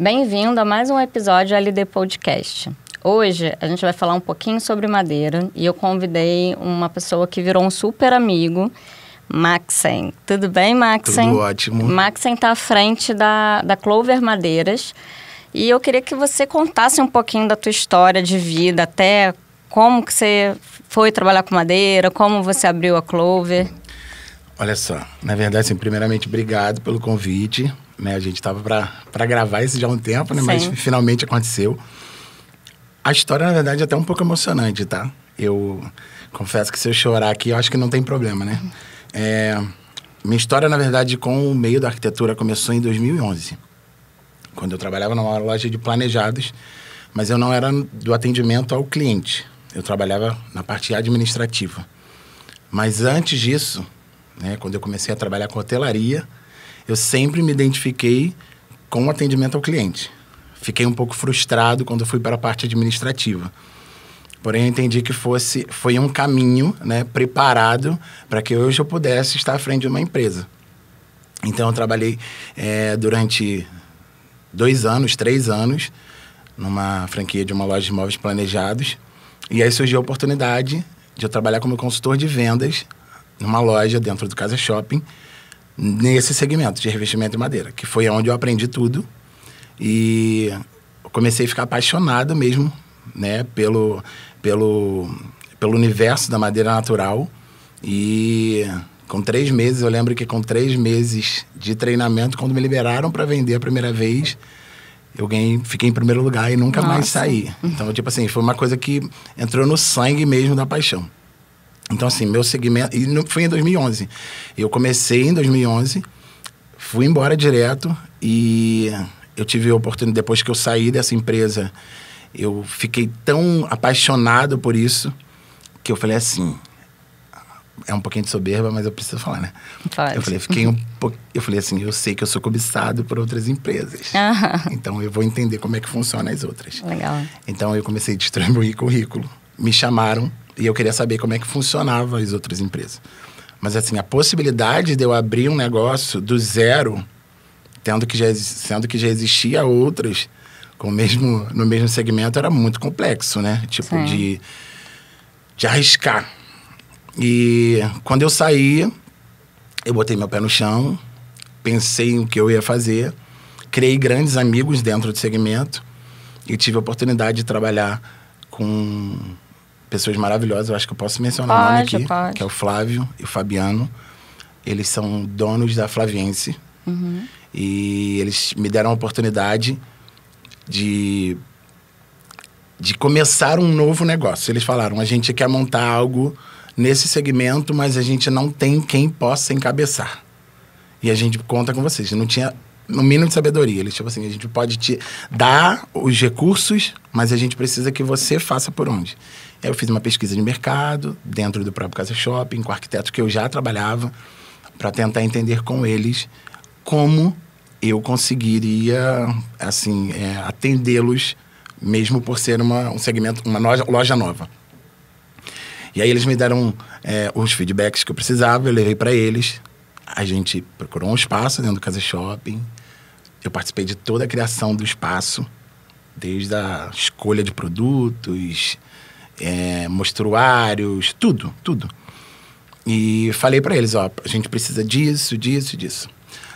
Bem-vindo a mais um episódio LD Podcast. Hoje a gente vai falar um pouquinho sobre madeira e eu convidei uma pessoa que virou um super amigo, Maxen. Tudo bem, Maxen? Tudo ótimo. Maxen está à frente da Clover Madeiras e eu queria que você contasse um pouquinho da tua história de vida, até como que você foi trabalhar com madeira, como você abriu a Clover. Olha só, na verdade, assim, primeiramente, obrigado pelo convite, né? A gente estava para gravar isso já há um tempo, né? Sim. Mas finalmente aconteceu. A história, na verdade, é até um pouco emocionante, tá? Eu confesso que se eu chorar aqui, eu acho que não tem problema, né? Minha história, na verdade, com o meio da arquitetura começou em 2011, quando eu trabalhava numa loja de planejados, mas eu não era do atendimento ao cliente. Eu trabalhava na parte administrativa. Mas antes disso, né, quando eu comecei a trabalhar com hotelaria, eu sempre me identifiquei com o atendimento ao cliente. Fiquei um pouco frustrado quando fui para a parte administrativa. Porém, eu entendi que foi um caminho, né, preparado para que hoje eu pudesse estar à frente de uma empresa. Então, eu trabalhei durante 2 anos, 3 anos, numa franquia de uma loja de imóveis planejados. E aí surgiu a oportunidade de eu trabalhar como consultor de vendas numa loja dentro do Casa Shopping, nesse segmento de revestimento de madeira, que foi onde eu aprendi tudo. E eu comecei a ficar apaixonado mesmo, né, pelo universo da madeira natural. E com 3 meses, eu lembro que com 3 meses de treinamento, quando me liberaram para vender a primeira vez, eu fiquei em primeiro lugar e nunca mais saí. Então, tipo assim, foi uma coisa que entrou no sangue mesmo da paixão. Então, assim, meu segmento... E foi em 2011. Eu comecei em 2011, fui embora direto e eu tive a oportunidade, depois que eu saí dessa empresa, eu fiquei tão apaixonado por isso que eu falei assim... É um pouquinho de soberba, mas eu preciso falar, né? Pode. Eu falei assim, eu sei que eu sou cobiçado por outras empresas. Então, eu vou entender como é que funciona as outras. Legal. Então, eu comecei a distribuir currículo. Me chamaram e eu queria saber como é que funcionava as outras empresas. Mas, assim, a possibilidade de eu abrir um negócio do zero, sendo que já existia outras no mesmo segmento, era muito complexo, né? Tipo, de arriscar. E quando eu saí, eu botei meu pé no chão, pensei em o que eu ia fazer, criei grandes amigos dentro do segmento e tive a oportunidade de trabalhar com pessoas maravilhosas. Eu acho que eu posso mencionar o nome aqui, que é o Flávio e o Fabiano. Eles são donos da Flaviense. E eles me deram a oportunidade de começar um novo negócio. Eles falaram, a gente quer montar algo nesse segmento, mas a gente não tem quem possa encabeçar. E a gente conta com vocês. Não tinha no mínimo de sabedoria. Eles, tipo assim, a gente pode te dar os recursos, mas a gente precisa que você faça por onde. Aí eu fiz uma pesquisa de mercado, dentro do próprio Casa Shopping, com arquitetos que eu já trabalhava, para tentar entender com eles como eu conseguiria, assim, atendê-los, mesmo por ser um segmento, uma loja nova. E aí eles me deram os feedbacks que eu precisava, eu levei para eles. A gente procurou um espaço dentro do Casa Shopping. Eu participei de toda a criação do espaço, desde a escolha de produtos, mostruários, tudo. E falei para eles, a gente precisa disso.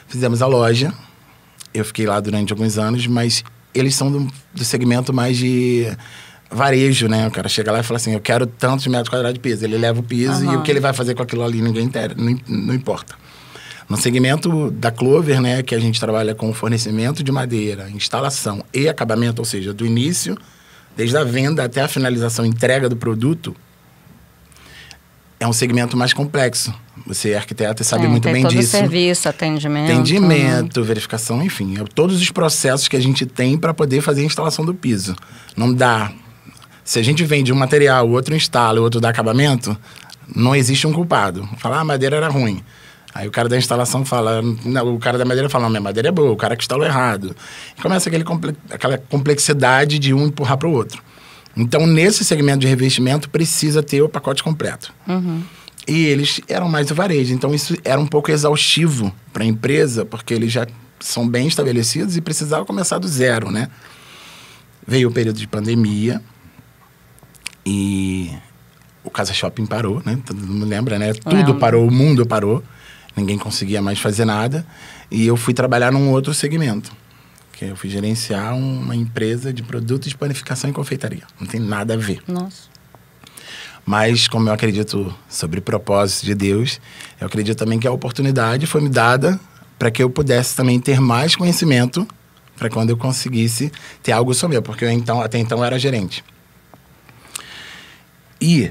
Fizemos a loja. Eu fiquei lá durante alguns anos, mas eles são do segmento mais de varejo, né? O cara chega lá e fala assim, eu quero tantos metros quadrados de piso. Ele leva o piso e o que ele vai fazer com aquilo ali, ninguém entende, não importa. No segmento da Clover, né, que a gente trabalha com fornecimento de madeira, instalação e acabamento, ou seja, do início, desde a venda até a finalização, entrega do produto, é um segmento mais complexo. Você é arquiteto e sabe muito bem disso. Tem todo serviço, atendimento, verificação, enfim. Todos os processos que a gente tem para poder fazer a instalação do piso. Não dá. Se a gente vende um material, o outro instala, o outro dá acabamento, não existe um culpado. Fala, a madeira era ruim. Aí o cara da instalação fala, não, o cara da madeira fala, não, minha madeira é boa, o cara que instalou errado. E começa aquela complexidade de um empurrar para o outro. Então, nesse segmento de revestimento, precisa ter o pacote completo. E eles eram mais do varejo. Então, isso era um pouco exaustivo para a empresa, porque eles já são bem estabelecidos e precisavam começar do zero, né? Veio o período de pandemia e o Casa Shopping parou, né? Todo mundo lembra, né? Tudo parou, o mundo parou. Ninguém conseguia mais fazer nada. E eu fui trabalhar num outro segmento. Que eu fui gerenciar uma empresa de produtos de panificação e confeitaria. Não tem nada a ver. Nossa. Mas, como eu acredito sobre propósito de Deus, eu acredito também que a oportunidade foi me dada para que eu pudesse também ter mais conhecimento para quando eu conseguisse ter algo só meu. Porque eu, até então, eu era gerente. E,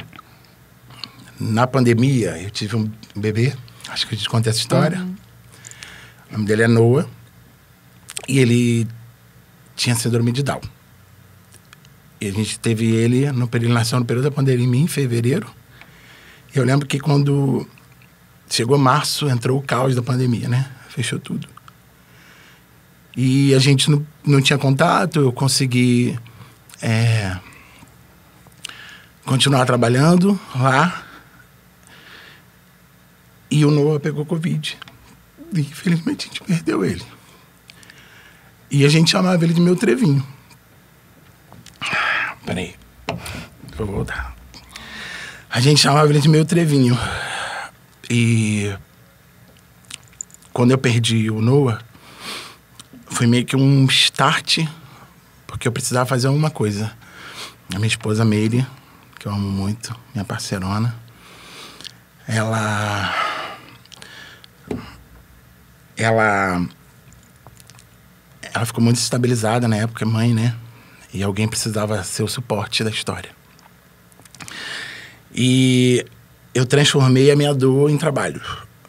na pandemia, eu tive um bebê. Acho que eu te contei essa história. O nome dele é Noah. E ele tinha síndrome de Down. E a gente teve ele no período, nasceu no período da pandemia, em fevereiro. E eu lembro que quando chegou março, entrou o caos da pandemia, né? Fechou tudo. E a gente não tinha contato, eu consegui continuar trabalhando lá. E o Noah pegou Covid. E, infelizmente, a gente perdeu ele. E a gente chamava ele de meu trevinho. Peraí. Vou voltar. A gente chamava ele de meu trevinho. E quando eu perdi o Noah, foi meio que um start, porque eu precisava fazer alguma coisa. A minha esposa Meire, que eu amo muito, minha parceirona, ela ficou muito estabilizada na época, mãe, né? E alguém precisava ser o suporte da história. E eu transformei a minha dor em trabalho,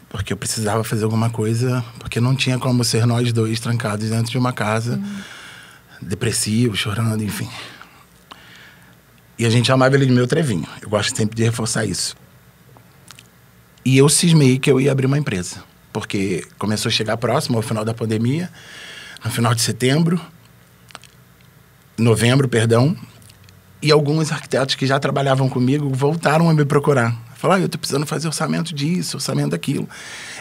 porque eu precisava fazer alguma coisa, porque não tinha como ser nós dois trancados dentro de uma casa, depressivo, chorando, enfim. E a gente chamava ele de meu trevinho. Eu gosto sempre de reforçar isso. E eu cismei que eu ia abrir uma empresa, porque começou a chegar próximo ao final da pandemia, no final de novembro, e alguns arquitetos que já trabalhavam comigo voltaram a me procurar. Falaram, eu tô precisando fazer orçamento disso, orçamento daquilo.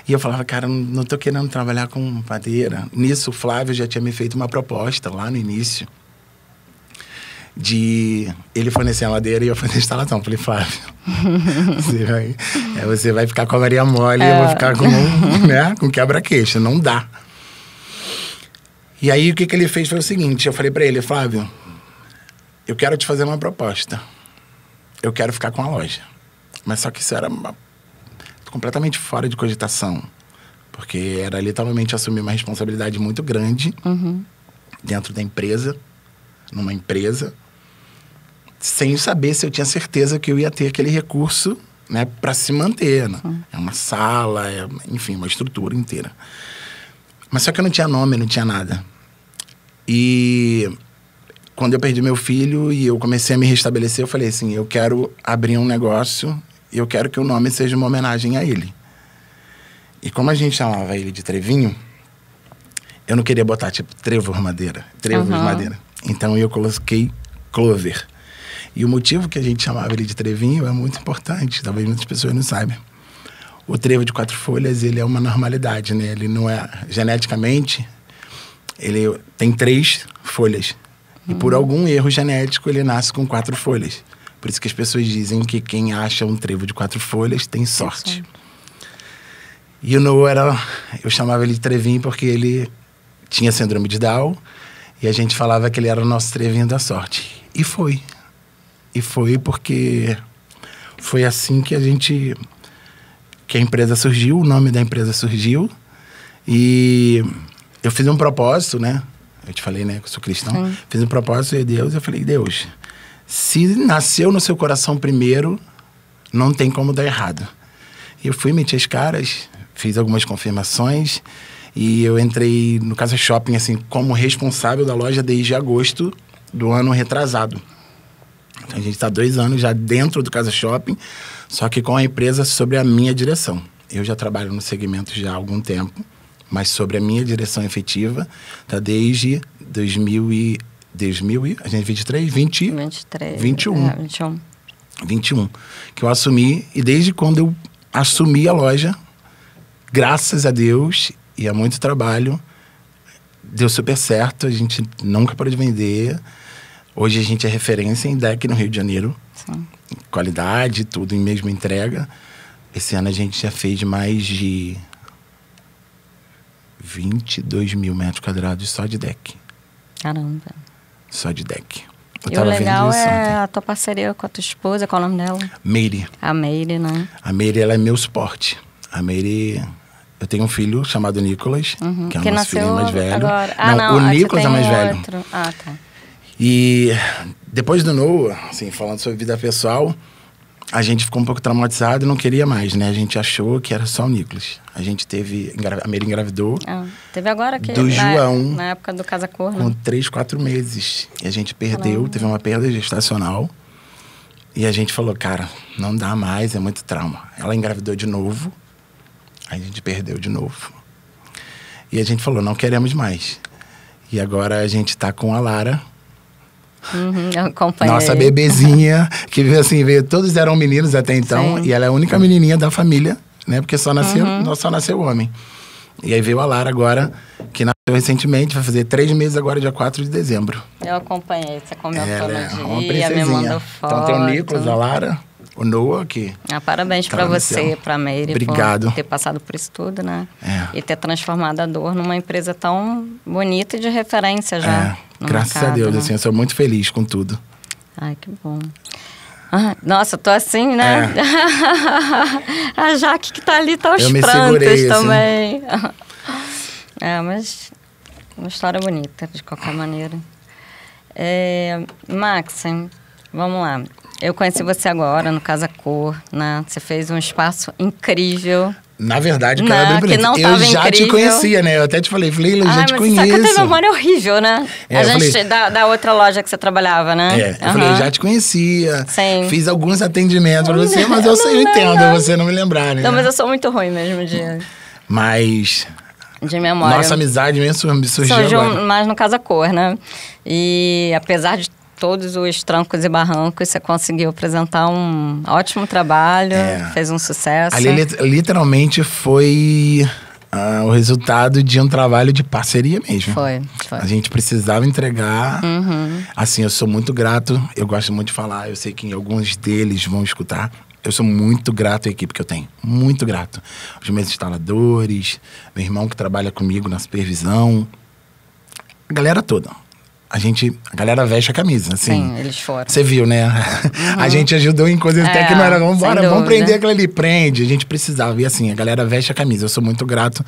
E eu falava, cara, não tô querendo trabalhar com madeira. Nisso, o Flávio já tinha me feito uma proposta lá no início de ele fornecer a madeira e eu fazer a instalação. Falei, Flávio, você vai ficar com a Maria Mole, eu vou ficar com quebra-queixo. Não dá. E aí, o que ele fez foi o seguinte, eu falei pra ele, Flávio, eu quero te fazer uma proposta. Eu quero ficar com a loja. Mas só que isso era completamente fora de cogitação. Porque era literalmente assumir uma responsabilidade muito grande dentro da empresa, numa empresa, sem saber se eu tinha certeza que eu ia ter aquele recurso, né, para se manter. Né? É uma sala, enfim, uma estrutura inteira. Mas só que eu não tinha nome, não tinha nada. E quando eu perdi meu filho e eu comecei a me restabelecer, eu falei assim, eu quero abrir um negócio e eu quero que o nome seja uma homenagem a ele. E como a gente chamava ele de Trevinho, eu não queria botar, tipo, Trevor Madeira. Então eu coloquei Clover. E o motivo que a gente chamava ele de Trevinho é muito importante, talvez muitas pessoas não saibam. O trevo de 4 folhas, ele é uma normalidade, né? Ele não é, geneticamente, ele tem 3 folhas. E por algum erro genético, ele nasce com 4 folhas. Por isso que as pessoas dizem que quem acha um trevo de 4 folhas tem sorte. E o Noah eu chamava ele de Trevinho porque ele tinha síndrome de Down. E a gente falava que ele era o nosso trevinho da sorte. E foi. E foi porque foi assim que a empresa surgiu, o nome da empresa surgiu. E eu fiz um propósito, né? Eu te falei, né, que eu sou cristão. Fiz um propósito de Deus. Eu falei, Deus, se nasceu no seu coração primeiro, não tem como dar errado. E eu fui, meti as caras, fiz algumas confirmações. E eu entrei no Casa Shopping, assim, como responsável da loja desde agosto do ano retrasado. Então, a gente está 2 anos já dentro do Casa Shopping, só que com a empresa sobre a minha direção. Eu já trabalho no segmento já há algum tempo, mas sobre a minha direção efetiva, tá desde 21, que eu assumi. E desde quando eu assumi a loja, graças a Deus e a muito trabalho, deu super certo, a gente nunca parou de vender. Hoje a gente é referência em deck no Rio de Janeiro. Sim. Qualidade, tudo em mesma entrega. Esse ano a gente já fez mais de 22 mil metros quadrados só de deck. Caramba. Só de deck. E o legal é a tua parceria com a tua esposa, qual é o nome dela? Meire. A Meire, né? A Meire, ela é meu suporte. A Meire... Eu tenho um filho chamado Nicolas, que é o nosso filho mais velho. Agora. Não, o Nicolas é mais velho. Ah, tá. E depois do Noah, assim, falando sobre vida pessoal, a gente ficou um pouco traumatizado e não queria mais, né? A gente achou que era só o Nicolas. A gente teve... A Meire engravidou. Teve agora que... Do João. Na época do Casa Cor, né? Com 3, 4 meses. E a gente perdeu, teve uma perda gestacional. E a gente falou, cara, não dá mais, é muito trauma. Ela engravidou de novo. Aí a gente perdeu de novo. E a gente falou, não queremos mais. E agora a gente tá com a Lara. Eu acompanhei. Nossa bebezinha, que veio assim, todos eram meninos até então. Sim. E ela é a única menininha da família, né? Porque só nasceu homem. E aí veio a Lara agora, que nasceu recentemente, vai fazer 3 meses agora, dia 4 de dezembro. Eu acompanhei, você comentou ela no dia, uma princesinha. me mandou foto. Então tem o Nicolas, a Lara, o Noah aqui. Parabéns pra você, pra Meire. Obrigado. Por ter passado por isso tudo, né? E ter transformado a Dor numa empresa tão bonita e de referência já. Graças a Deus, assim, eu sou muito feliz com tudo. Ai, que bom. Nossa, eu tô assim, né? A Jaque que tá ali, tá aos prantos também. Mas uma história bonita, de qualquer maneira. Max, vamos lá. Eu conheci você agora no Casa Cor, né? Você fez um espaço incrível. Na verdade, cara, eu já te conhecia, né? Eu até te falei, eu já te conheço. Só que a tua memória é horrível, né? A gente, da outra loja que você trabalhava, né? Eu falei, eu já te conhecia. Sim. Fiz alguns atendimentos pra você, mas eu entendo você não me lembrar, né? Não, mas eu sou muito ruim mesmo Mas... de memória. Nossa amizade mesmo me surgiu agora. Mais no Casa Cor, né? E apesar de todos os trancos e barrancos, você conseguiu apresentar um ótimo trabalho, fez um sucesso. Ali literalmente foi o resultado de um trabalho de parceria mesmo. Foi. A gente precisava entregar. Assim, eu sou muito grato, eu gosto muito de falar, eu sei que alguns deles vão escutar. Eu sou muito grato à equipe que eu tenho, muito grato. Os meus instaladores, meu irmão que trabalha comigo na supervisão, a galera toda. A galera veste a camisa, assim. Sim, eles foram. Você viu, né? A gente ajudou em coisas até que não era, vamos prender aquilo ali, prende. A gente precisava. E assim, a galera veste a camisa. Eu sou muito grato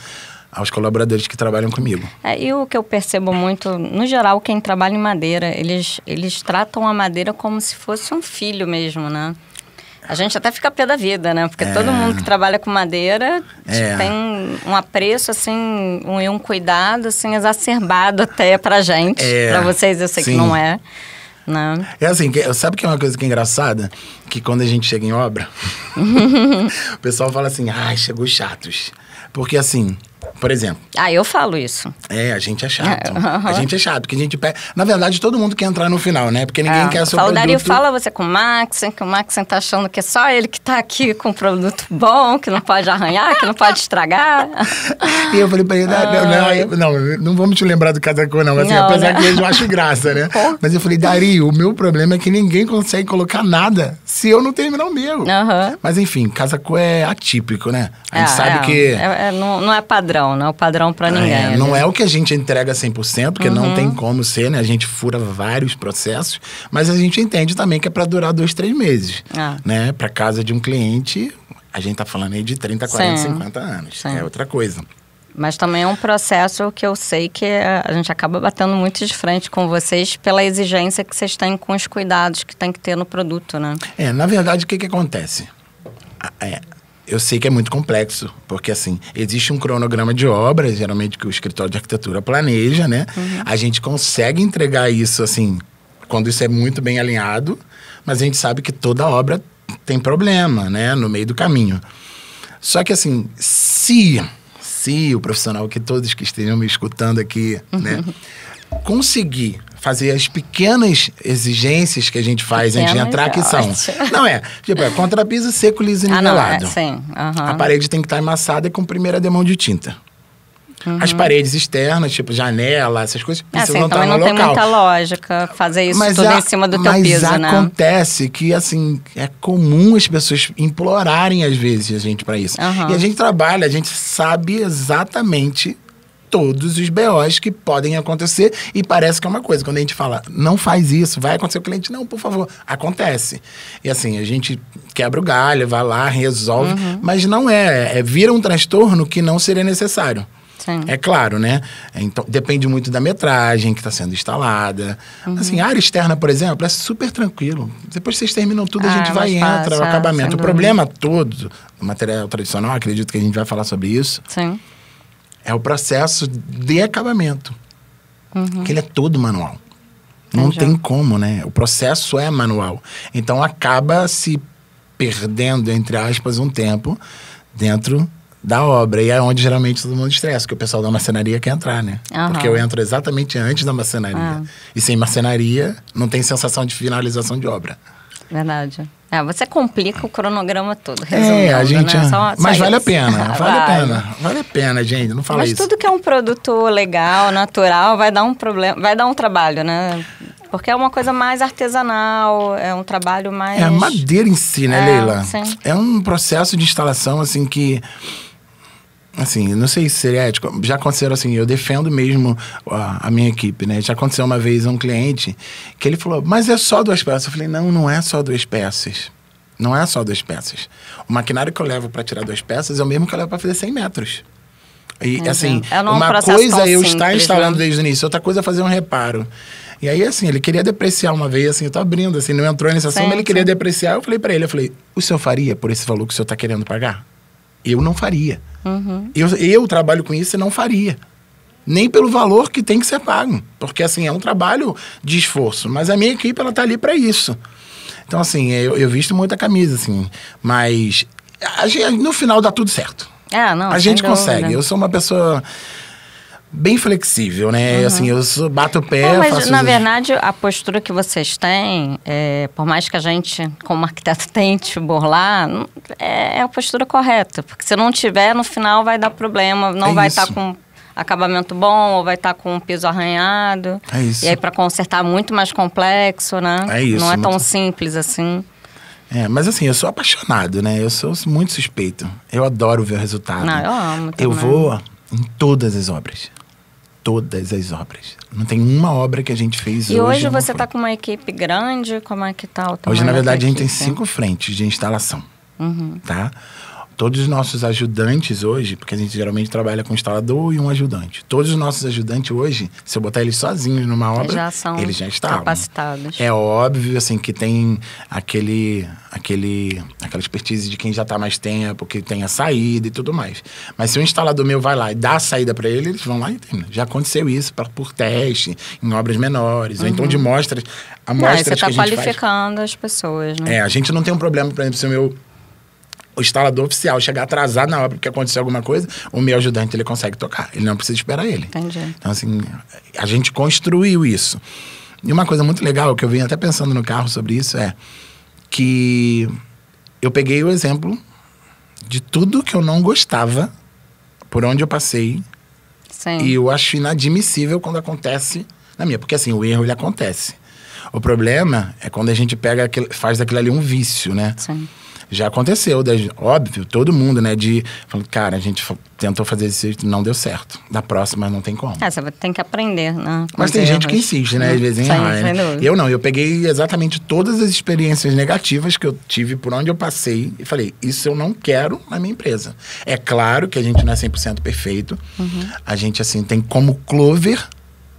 aos colaboradores que trabalham comigo. E o que eu percebo muito, no geral, quem trabalha em madeira, eles tratam a madeira como se fosse um filho mesmo, né? A gente até fica pé da vida, né? Porque todo mundo que trabalha com madeira tem um apreço, assim, um cuidado, assim, exacerbado até pra gente. Pra vocês, eu sei que não é. Né? Assim, sabe que é uma coisa que é engraçada? Que quando a gente chega em obra, o pessoal fala assim, chegou chatos. Porque assim, por exemplo... eu falo isso. A gente é chato. A gente é chato, porque a gente pega... Na verdade, todo mundo quer entrar no final, né? Porque ninguém quer seu produto... Dario, fala você com o Max, que o Max tá achando que é só ele que tá aqui com um produto bom, que não pode arranhar, que não pode estragar. E eu falei pra ele, não vamos te lembrar do Casa Cor, não. Assim, apesar que eu acho graça, né? Mas eu falei, Dario, o meu problema é que ninguém consegue colocar nada se eu não terminar o meu. Mas enfim, Casa Cor é atípico, né? A gente sabe que... não é padrão, não é o padrão pra ninguém. Não é o que a gente entrega 100%, porque não tem como ser, né? A gente fura vários processos, mas a gente entende também que é pra durar 2, 3 meses, né? Pra casa de um cliente, a gente tá falando aí de 30, 40, 50 anos. Sim. É outra coisa. Mas também é um processo que eu sei que a gente acaba batendo muito de frente com vocês pela exigência que vocês têm com os cuidados que tem que ter no produto, né? Na verdade, o que acontece? Eu sei que é muito complexo, porque assim, existe um cronograma de obras, geralmente que o escritório de arquitetura planeja, né? A gente consegue entregar isso, assim, quando isso é muito bem alinhado, mas a gente sabe que toda obra tem problema, né? No meio do caminho. Só que assim, se o profissional, que todos que estejam me escutando aqui, né? Conseguir fazer as pequenas exigências que a gente faz antes de entrar, que são... Tipo, contrapiso seco, liso e nivelado. A parede tem que estar emassada com primeira demão de tinta. As paredes externas, tipo janela, essas coisas, precisam estar também no não local. tem muita lógica fazer isso tudo em cima do teu piso, né? Mas acontece que, assim, é comum as pessoas implorarem, às vezes, a gente para isso. E a gente trabalha, a gente sabe exatamente todos os BOs que podem acontecer e parece que é uma coisa. Quando a gente fala, não faz isso, vai acontecer, o cliente, não, por favor, acontece. E assim, a gente quebra o galho, vai lá, resolve, mas não vira um transtorno que não seria necessário. Sim. É claro, né? Então, depende muito da metragem que está sendo instalada. Assim, a área externa, por exemplo, é super tranquilo. Depois que vocês terminam tudo, a gente vai e entra, o acabamento. O problema todo do material tradicional, acredito que a gente vai falar sobre isso, Sim. é o processo de acabamento. Que ele é todo manual. Não tem como, né? O processo é manual. Então, acaba se perdendo, entre aspas, um tempo dentro da obra. E é onde geralmente todo mundo estressa, que o pessoal da marcenaria quer entrar, né? Porque eu entro exatamente antes da marcenaria. E sem marcenaria, não tem sensação de finalização de obra. Verdade. Você complica o cronograma todo, resumindo, a gente... né? Mas vale a pena, vale a pena, gente, não fala isso. Mas tudo que é um produto legal, natural, vai dar um problema, vai dar um trabalho, né? Porque é uma coisa mais artesanal, é um trabalho mais... É a madeira em si, né, Leila? Sim. É um processo de instalação, assim, que... Assim, não sei se seria ético. Já aconteceram assim, eu defendo mesmo a minha equipe, né? Já aconteceu uma vez um cliente que ele falou, mas é só 2 peças. Eu falei, não é só 2 peças. Não é só 2 peças. O maquinário que eu levo para tirar 2 peças é o mesmo que eu levo para fazer 100 metros. E assim, uma coisa eu estar instalando desde o início, outra coisa é fazer um reparo. E aí, assim, ele queria depreciar uma vez, assim, eu tô abrindo, assim, não entrou nesse assunto, mas ele queria depreciar. Eu falei para ele, o senhor faria por esse valor que o senhor tá querendo pagar? Eu não faria. Eu trabalho com isso e não faria. Nem pelo valor que tem que ser pago. Porque, assim, é um trabalho de esforço. Mas a minha equipe, ela tá ali para isso. Então, assim, eu visto muita camisa, assim. Mas no final dá tudo certo. A gente consegue. Eu sou uma pessoa bem flexível, né? Assim, eu bato o pé, mas, na verdade, a postura que vocês têm, por mais que a gente, como arquiteto, tente burlar, é a postura correta. Porque se não tiver, no final vai dar problema. Não vai estar com acabamento bom, ou vai estar com um piso arranhado. É isso. E aí, para consertar, muito mais complexo, né? É isso. Não é tão simples assim. Mas assim, eu sou apaixonado, né? Eu sou muito suspeito. Eu adoro ver o resultado. Eu amo também. Eu vou em todas as obras. Todas as obras. Não tem uma obra que a gente fez hoje. E hoje você está com uma equipe grande? Como é que está o tamanho? Hoje, na verdade, a gente tem 5 frentes de instalação. Tá? Todos os nossos ajudantes hoje, porque a gente geralmente trabalha com um instalador e um ajudante. Todos os nossos ajudantes hoje, se eu botar eles sozinhos numa obra, eles já estão capacitados. É óbvio, assim, que tem aquela expertise de quem já está mais tempo, que tem a saída e tudo mais. Mas se o instalador meu vai lá e dá a saída para ele, eles vão lá e tem. Já aconteceu isso por teste, em obras menores, ou então de amostras Você que a gente faz. qualificando as pessoas, né? A gente não tem um problema, por exemplo, se o instalador oficial chegar atrasado na obra porque aconteceu alguma coisa, o meu ajudante, ele consegue tocar. Ele não precisa esperar ele. Entendi. Então, assim, a gente construiu isso. E uma coisa muito legal, que eu venho até pensando no carro sobre isso, é que eu peguei o exemplo de tudo que eu não gostava, por onde eu passei. Sim. E eu acho inadmissível quando acontece na minha. Porque, assim, o erro, ele acontece. O problema é quando a gente faz daquilo ali um vício, né? Sim. Já aconteceu, óbvio, todo mundo, né? Falando, cara, a gente tentou fazer isso e não deu certo. Da próxima não tem como. Você tem que aprender, né? Mas tem gente que insiste, né? Às vezes em errar, né? Eu não, eu peguei exatamente todas as experiências negativas que eu tive por onde eu passei e falei, isso eu não quero na minha empresa. É claro que a gente não é 100% perfeito. A gente, assim, tem como Clover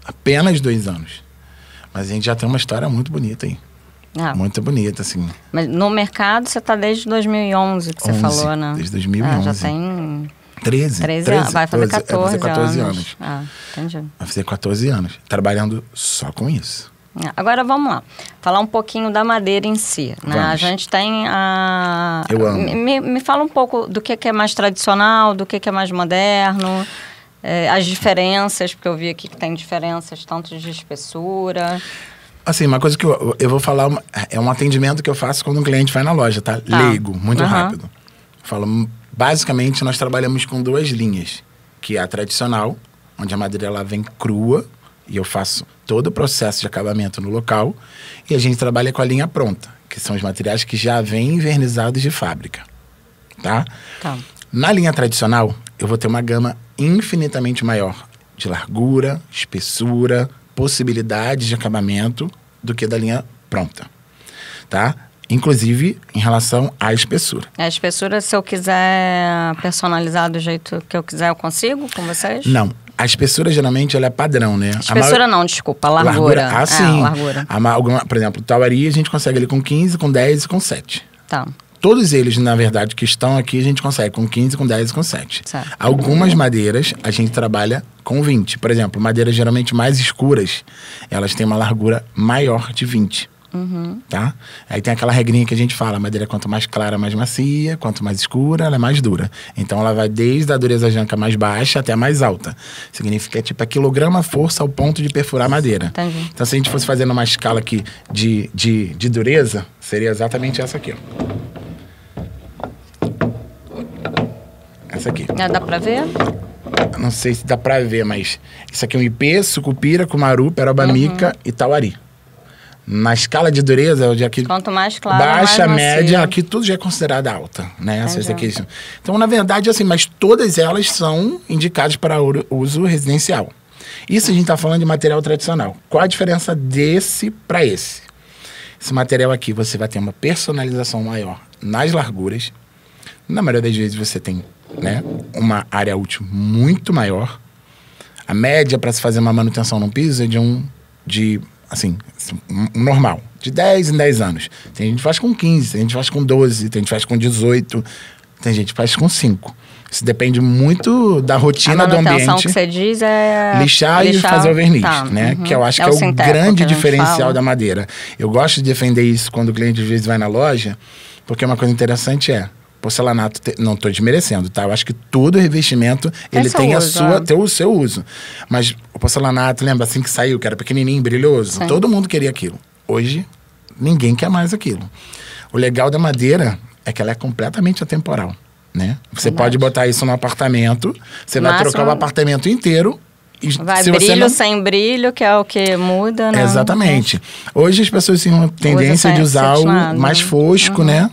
apenas 2 anos. Mas a gente já tem uma história muito bonita aí. Muito bonita, assim. Mas no mercado você está desde 2011, que você falou, né? Desde 2011. Já tem... 13 anos. Vai fazer 14 anos. Entendi. Vai fazer 14 anos. Trabalhando só com isso. Agora vamos lá. Falar um pouquinho da madeira em si. Né? A gente tem a... Eu amo. Me fala um pouco do que é mais tradicional, do que é mais moderno, as diferenças, porque eu vi aqui que tem diferenças tanto de espessura... Assim, uma coisa que eu vou falar, é um atendimento que eu faço quando um cliente vai na loja, tá? Leigo, muito rápido. Falo, basicamente, nós trabalhamos com 2 linhas, que é a tradicional, onde a madeira ela vem crua e eu faço todo o processo de acabamento no local. E a gente trabalha com a linha pronta, que são os materiais que já vêm envernizados de fábrica, tá? Na linha tradicional, eu vou ter uma gama infinitamente maior de largura, espessura, possibilidades de acabamento do que da linha pronta, tá? Inclusive, em relação à espessura. A espessura, se eu quiser personalizar do jeito que eu quiser, eu consigo com vocês? Não. A espessura, geralmente, ela é padrão, né? Espessura não, desculpa. A largura. Ah, sim. Largura. Por exemplo, o Tauari, a gente consegue ele com 15, com 10 e com 7. Tá. Todos eles, na verdade, que estão aqui, a gente consegue com 15, com 10 e com 7. Certo. Algumas madeiras, a gente trabalha com 20. Por exemplo, madeiras geralmente mais escuras, elas têm uma largura maior de 20. Tá? Aí tem aquela regrinha que a gente fala, a madeira quanto mais clara, mais macia, quanto mais escura, ela é mais dura. Então ela vai desde a dureza janca mais baixa até a mais alta. Significa tipo a quilograma força ao ponto de perfurar a madeira. Entendi. Então se a gente fosse fazendo uma escala aqui de dureza, seria exatamente essa aqui, ó. Essa aqui. Dá pra ver? Não sei se dá pra ver, mas isso aqui é um ipê, sucupira, cumaru, peroba-mica e tauari. Na escala de dureza, aqui, quanto mais claro, baixa, mais média, macio. aqui tudo já é considerado alta, né? Então, na verdade, assim, mas todas elas são indicadas para uso residencial. Isso a gente está falando de material tradicional. Qual a diferença desse para esse? Esse material aqui, você vai ter uma personalização maior nas larguras. Na maioria das vezes, você tem, né, uma área útil muito maior. A média para se fazer uma manutenção num piso é assim, normal, de 10 em 10 anos. Tem gente que faz com 15, tem gente que faz com 12, tem gente que faz com 18, tem gente que faz com 5. Isso depende muito da rotina do ambiente. A manutenção que você diz é... Lixar e fazer o verniz, né? Que eu acho que é o grande diferencial da madeira. Eu gosto de defender isso quando o cliente às vezes vai na loja, porque uma coisa interessante porcelanato, não estou desmerecendo, tá? Eu acho que todo revestimento, ele tem o seu uso. Mas o porcelanato, lembra assim que saiu, que era pequenininho, brilhoso? Sim. Todo mundo queria aquilo. Hoje, ninguém quer mais aquilo. O legal da madeira é que ela é completamente atemporal, né? Você pode botar isso no apartamento, você vai trocar o apartamento inteiro. Vai brilho sem brilho, que é o que muda, né? Exatamente. Hoje as pessoas têm uma tendência de usar algo mais fosco, né?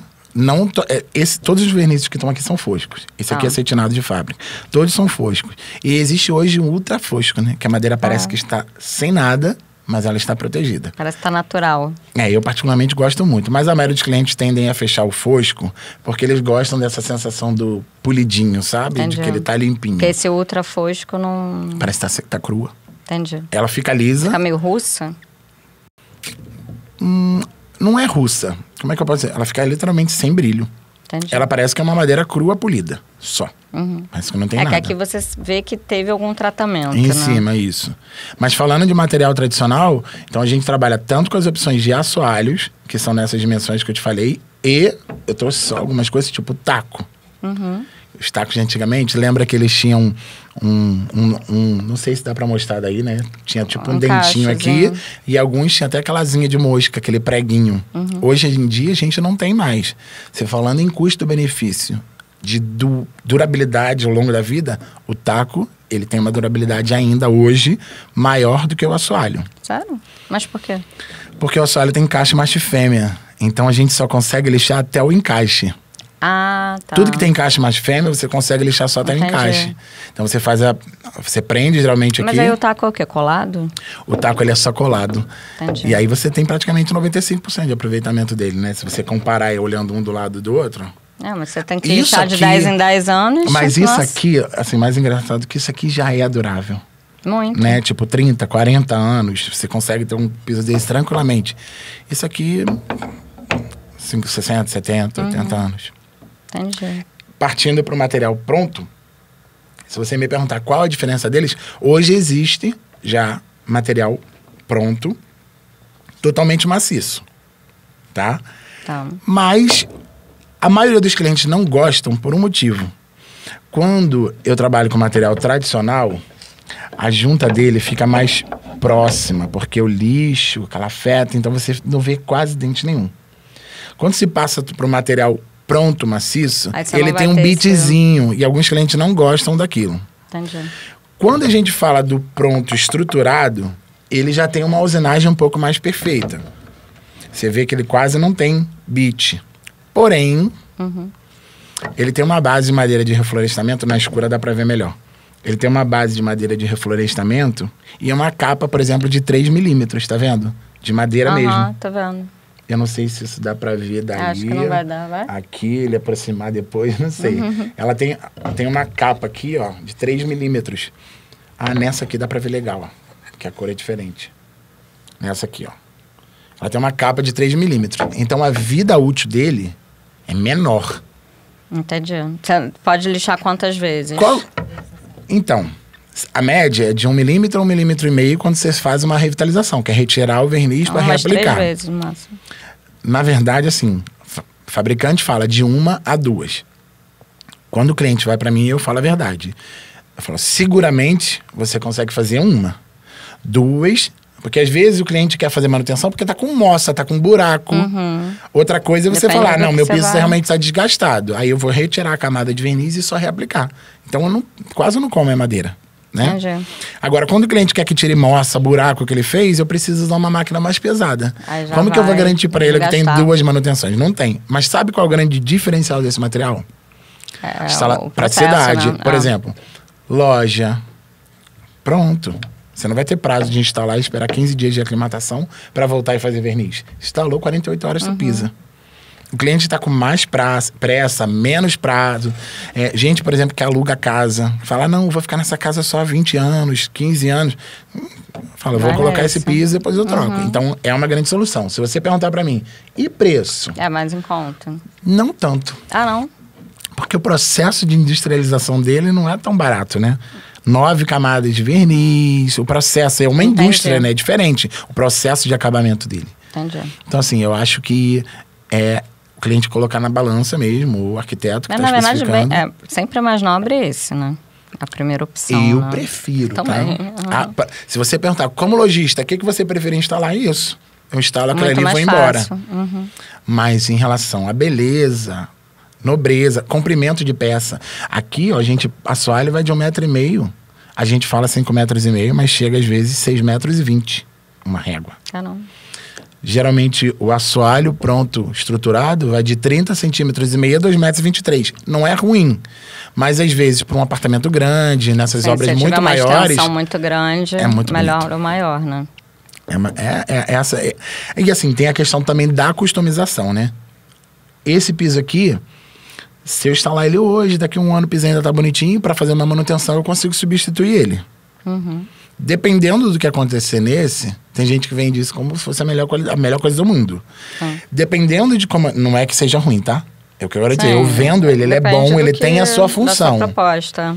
Todos os vernizes que estão aqui são foscos. Esse aqui é acetinado de fábrica. Todos são foscos. E existe hoje um ultra fosco, né? Que a madeira parece que está sem nada, mas ela está protegida. Parece que está natural. Eu particularmente gosto muito. Mas a maioria dos clientes tendem a fechar o fosco porque eles gostam dessa sensação do polidinho, sabe? Entendi. De que ele tá limpinho. Porque esse ultra fosco não... Parece que tá crua. Entendi. Ela fica lisa. Fica meio russa? Não é russa. Como é que eu posso dizer? Ela fica literalmente sem brilho. Entendi. Ela parece que é uma madeira crua polida, só. Parece que não tem nada. Que aqui você vê que teve algum tratamento, em cima, isso. Mas falando de material tradicional, então a gente trabalha tanto com as opções de assoalhos, que são nessas dimensões que eu te falei, e eu trouxe só algumas coisas tipo taco. Os tacos de antigamente, lembra que eles tinham não sei se dá pra mostrar daí, né? Tinha tipo um dentinho aqui e alguns tinham até aquela asinha de mosca, aquele preguinho. Hoje em dia a gente não tem mais. Você falando em custo-benefício de durabilidade ao longo da vida, o taco, ele tem uma durabilidade ainda hoje maior do que o assoalho. Sério? Mas por quê? Porque o assoalho tem encaixe macho e fêmea. Então a gente só consegue lixar até o encaixe. Ah, tá. Tudo que tem encaixe macho fêmea, você consegue lixar só até o encaixe. Então você você prende geralmente aqui. Mas aí o taco é o quê? Colado? O taco, ele é só colado. Entendi. E aí você tem praticamente 95% de aproveitamento dele, né? Se você comparar olhando um do lado do outro. Mas você tem que lixar de 10 em 10 anos. Mas isso aqui, assim, mais engraçado que isso aqui já é durável. Muito. Né? Tipo, 30, 40 anos, você consegue ter um piso desse tranquilamente. Isso aqui, 60, 70, 80 anos. Entendi. Partindo para o material pronto, se você me perguntar qual a diferença deles, hoje existe já material pronto, totalmente maciço, tá? Mas a maioria dos clientes não gostam por um motivo. Quando eu trabalho com material tradicional, a junta dele fica mais próxima, porque o lixo, calafeta, então você não vê quase dente nenhum. Quando se passa para o material pronto, maciço, ele tem um bitzinho, e alguns clientes não gostam daquilo. Entendi. Quando a gente fala do pronto estruturado, ele já tem uma usinagem um pouco mais perfeita. Você vê que ele quase não tem bit. Porém, ele tem uma base de madeira de reflorestamento, na escura dá pra ver melhor. Ele tem uma base de madeira de reflorestamento e uma capa, por exemplo, de 3 milímetros, tá vendo? De madeira mesmo. Tá vendo. Eu não sei se isso dá pra ver daí. Acho que não vai dar, vai? Aqui, ele aproximar depois, não sei. Ela tem uma capa aqui, ó, de 3 milímetros. Ah, nessa aqui dá pra ver legal, ó. Porque a cor é diferente. Nessa aqui, ó. Ela tem uma capa de 3 milímetros. Então, a vida útil dele é menor. Entendi. Você pode lixar quantas vezes? Então, a média é de 1 milímetro a 1,5 milímetros quando você faz uma revitalização, que é retirar o verniz para reaplicar. 3 vezes, no máximo. Na verdade, assim, o fabricante fala de 1 a 2. Quando o cliente vai para mim, eu falo a verdade. Eu falo, seguramente você consegue fazer 1. 2, porque às vezes o cliente quer fazer manutenção porque tá com moça, tá com buraco. Outra coisa é você falar, não, meu piso realmente está desgastado. Aí eu vou retirar a camada de verniz e só reaplicar. Então eu quase não como a madeira, né? Entendi. Agora, quando o cliente quer que tire moça, buraco que ele fez, eu preciso usar uma máquina mais pesada. Como que eu vou garantir para ele que tem 2 manutenções? Não tem. Mas sabe qual é o grande diferencial desse material? Praticidade. Né? Por exemplo, loja. Pronto. Você não vai ter prazo de instalar e esperar 15 dias de aclimatação para voltar e fazer verniz. Instalou, 48 horas você pisa. O cliente está com mais pressa, menos prazo. Gente, por exemplo, que aluga a casa. Fala, não, vou ficar nessa casa só 20 anos, 15 anos. Fala, vou colocar esse piso e depois eu troco. Então, é uma grande solução. Se você perguntar para mim, e preço? É mais em conta. Não tanto. Ah, não? Porque o processo de industrialização dele não é tão barato, né? 9 camadas de verniz, o processo é uma indústria, né? É diferente o processo de acabamento dele. Entendi. Então, assim, eu acho que o cliente colocar na balança mesmo, o arquiteto que está especificando. Na verdade, sempre é mais nobre esse, né? A primeira opção. Eu prefiro, também. Tá? Se você perguntar, como lojista, o que você prefere instalar? Isso. Eu instalo aquilo ali e vou embora. Mas em relação à beleza, nobreza, comprimento de peça. Aqui, ó, a assoalho vai de 1,5 metro. A gente fala 5,5 metros, mas chega às vezes 6,20 metros, uma régua. Caramba. Geralmente, o assoalho pronto, estruturado, vai de 30,5 centímetros a 2,23 metros. Não é ruim. Mas, às vezes, para um apartamento grande, nessas obras muito maiores... Se tiver uma extensão muito grande, é muito melhor bonito. ou maior, né? E assim, tem a questão também da customização, né? Esse piso aqui, se eu instalar ele hoje, daqui a 1 ano o piso ainda tá bonitinho, para fazer uma manutenção eu consigo substituir ele. Dependendo do que acontecer nesse, tem gente que vende isso como se fosse a melhor coisa do mundo. Dependendo de como... Não é que seja ruim, tá? É o que eu quero dizer. Eu vendo ele é bom, ele tem a sua função. Da sua proposta.